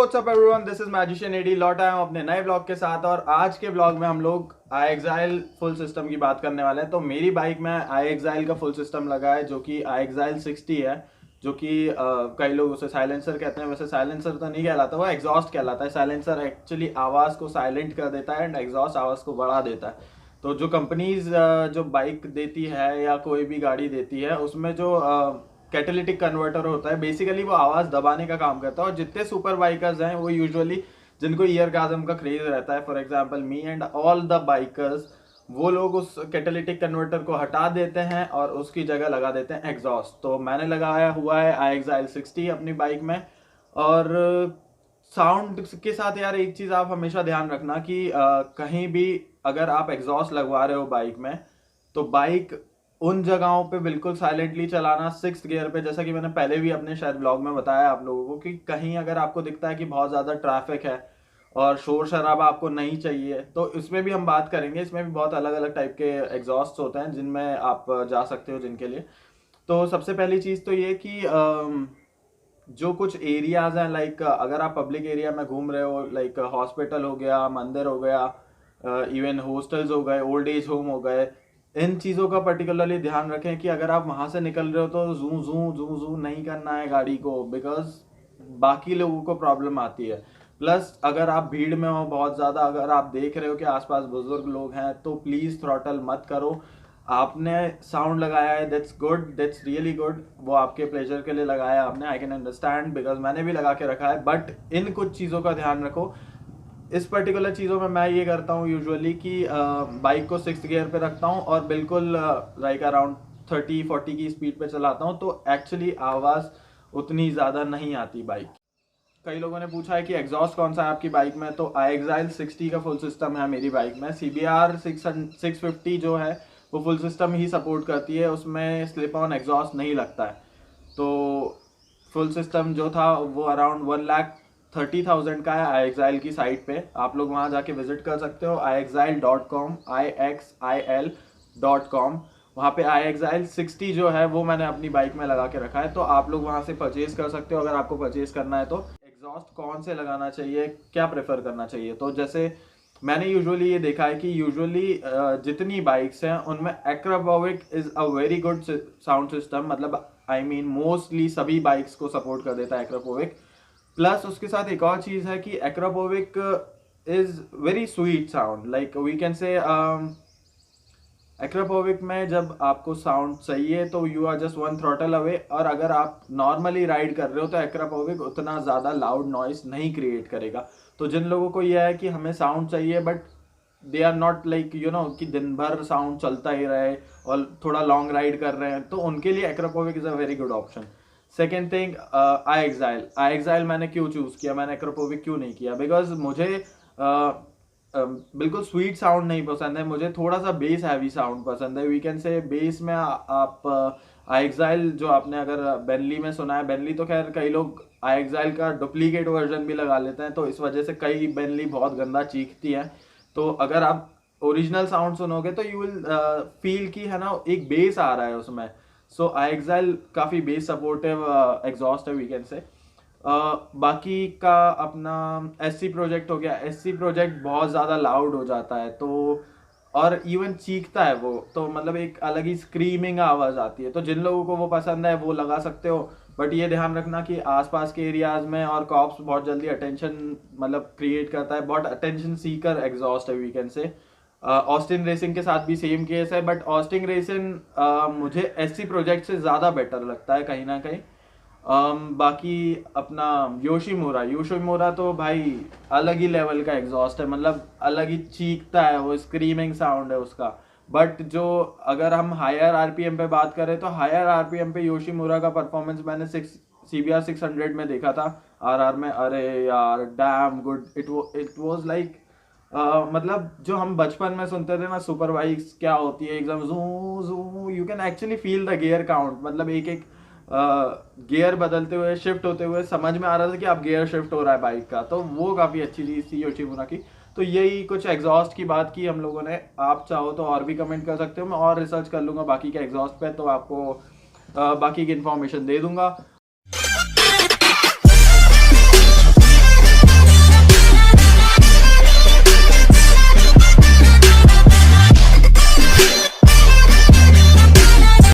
WhatsApp everyone, this is magician Eddie. लौट आया हूं अपने नए ब्लॉग के साथ और आज के ब्लॉग में हम लोग iExile फुल सिस्टम की बात करने वाले हैं। तो मेरी बाइक में iExile का फुल सिस्टम लगा है जो कि iExile 60 है, जो कि कई लोग उसे साइलेंसर कहते हैं। वैसे साइलेंसर तो नहीं कहलाता, वो एग्जॉस्ट कहलाता है। साइलेंसर एक्चुअली आवाज़ को साइलेंट कर देता है एंड एग्जॉस्ट आवाज़ को बढ़ा देता है। तो जो कंपनीज जो बाइक देती है या कोई भी गाड़ी देती है उसमें जो कैटेलिटिक कन्वर्टर होता है, बेसिकली वो आवाज़ दबाने का काम करता है। और जितने सुपर बाइकर्स हैं वो यूजुअली जिनको ईयरगाज्म का क्रेज रहता है, for example me and all the bikers, वो लोग उस कैटेलिटिक कन्वर्टर को हटा देते हैं और उसकी जगह लगा देते हैं एग्जॉस्ट। तो मैंने लगाया हुआ है iExile 60 अपनी बाइक में। और साउंड के साथ यार एक चीज़ आप हमेशा ध्यान रखना कि कहीं भी अगर आप एग्जॉस्ट लगवा रहे हो बाइक में, तो बाइक उन जगहों पे बिल्कुल साइलेंटली चलाना, 6th गियर पे, जैसा कि मैंने पहले भी अपने शायद ब्लॉग में बताया आप लोगों को कि कहीं अगर आपको दिखता है कि बहुत ज़्यादा ट्रैफिक है और शोर शराबा आपको नहीं चाहिए, तो इसमें भी हम बात करेंगे। इसमें भी बहुत अलग अलग टाइप के एग्जॉस्ट होते हैं जिनमें आप जा सकते हो, जिनके लिए। तो सबसे पहली चीज़ तो ये कि जो कुछ एरियाज हैं, लाइक अगर आप पब्लिक एरिया में घूम रहे हो, लाइक हॉस्पिटल हो गया, मंदिर हो गया, इवन हॉस्टल्स हो गए, ओल्ड एज होम हो गए, इन चीज़ों का पर्टिकुलरली ध्यान रखें कि अगर आप वहाँ से निकल रहे हो तो जू जू जू जू नहीं करना है गाड़ी को, बिकॉज बाकी लोगों को प्रॉब्लम आती है। प्लस अगर आप भीड़ में हो बहुत ज़्यादा, अगर आप देख रहे हो कि आसपास बुजुर्ग लोग हैं, तो प्लीज़ थ्रॉटल मत करो। आपने साउंड लगाया है, that's good, that's really good, वो आपके प्लेजर के लिए लगाया है आपने, आई कैन अंडरस्टैंड, बिकॉज मैंने भी लगा के रखा है। बट इन कुछ चीज़ों का ध्यान रखो। इस पर्टिकुलर चीज़ों में मैं ये करता हूँ यूजुअली कि बाइक को 6th गियर पे रखता हूँ और बिल्कुल लाइक अराउंड 30-40 की स्पीड पे चलाता हूँ, तो एक्चुअली आवाज़ उतनी ज़्यादा नहीं आती बाइक। कई लोगों ने पूछा है कि एग्जॉस्ट कौन सा है आपकी बाइक में, तो iExile 60 का फुल सिस्टम है मेरी बाइक में। CBR 650 जो है वो फुल सिस्टम ही सपोर्ट करती है, उसमें स्लिप ऑन एग्जॉस्ट नहीं लगता है। तो फुल सिस्टम जो था वो अराउंड 1,30,000 का है iExile की साइट पे। आप लोग वहाँ जाके विजिट कर सकते हो, iexile.com, IXIL.com। वहाँ पे iExile 60 जो है वो मैंने अपनी बाइक में लगा के रखा है, तो आप लोग वहाँ से परचेज कर सकते हो अगर आपको परचेज करना है। तो एग्जॉस्ट कौन से लगाना चाहिए, क्या प्रेफर करना चाहिए, तो जैसे मैंने यूजुअली ये देखा है कि यूजुअली जितनी बाइक्स हैं उनमें Akrapovic is a very good sound system, मतलब आई मीन मोस्टली सभी बाइक्स को सपोर्ट कर देता है एक्रापोविक। प्लस उसके साथ एक और चीज़ है कि Akrapovic is very sweet sound, like we can say Akrapovic में जब आपको साउंड चाहिए तो you are just one throttle away, और अगर आप नॉर्मली राइड कर रहे हो तो एक्रापोविक उतना ज़्यादा लाउड नॉइस नहीं क्रिएट करेगा। तो जिन लोगों को यह है कि हमें साउंड चाहिए but they are not like you know कि दिन भर साउंड चलता ही रहे और थोड़ा लॉन्ग राइड कर रहे हैं, तो उनके लिए Akrapovic is a very good option. Second thing, iExile मैंने क्यों चूज़ किया, मैंने एक्रापोविक क्यों नहीं किया, बिकॉज मुझे बिल्कुल स्वीट साउंड नहीं पसंद है, मुझे थोड़ा सा बेस हैवी साउंड पसंद है। वी कैन से बेस में आप iExile जो आपने अगर बेनली में सुना है, बेनली तो खैर कई लोग iExile का डुप्लीकेट वर्जन भी लगा लेते हैं, तो इस वजह से कई बेनली बहुत गंदा चीखती हैं। तो अगर आप ओरिजिनल साउंड सुनोगे तो यू विल फील कि है ना एक बेस आ रहा है उसमें। सो iExile काफ़ी बेस सपोर्टिव एग्जॉस्ट है, वी कैन से। बाकी का अपना SC प्रोजेक्ट हो गया, SC प्रोजेक्ट बहुत ज़्यादा लाउड हो जाता है, तो और इवन चीखता है वो, तो मतलब एक अलग ही स्क्रीमिंग आवाज़ आती है। तो जिन लोगों को वो पसंद है वो लगा सकते हो, बट ये ध्यान रखना कि आसपास के एरियाज में, और कॉप्स बहुत जल्दी अटेंशन मतलब क्रिएट करता है, बहुत अटेंशन सीकर एग्जॉस्ट है, we can say. Austin racing के साथ भी सेम केस है, बट ऑस्टिन रेसिंग मुझे SC प्रोजेक्ट से ज़्यादा बेटर लगता है कहीं ना कहीं। बाकी अपना योशीमुरा तो भाई अलग ही लेवल का एग्जॉस्ट है, मतलब अलग ही चीखता है, वो स्क्रीमिंग साउंड है उसका। बट जो अगर हम हायर RPM पे बात करें तो हायर RPM पे योशीमुरा का परफॉर्मेंस मैंने CBR 600 में देखा था, RR में। अरे यार damn good, it was like मतलब जो हम बचपन में सुनते थे ना सुपर बाइक्स क्या होती है, एकदम जू जू, you can actually feel the gear count, मतलब एक एक गियर बदलते हुए, शिफ्ट होते हुए समझ में आ रहा था कि आप गियर शिफ्ट हो रहा है बाइक का, तो वो काफ़ी अच्छी चीज़ थी योशीमुरा की। तो यही कुछ एग्जॉस्ट की बात की हम लोगों ने। आप चाहो तो और भी कमेंट कर सकते हो, मैं और रिसर्च कर लूँगा बाकी के एग्जॉस्ट पे, तो आपको बाकी की इन्फॉर्मेशन दे दूंगा।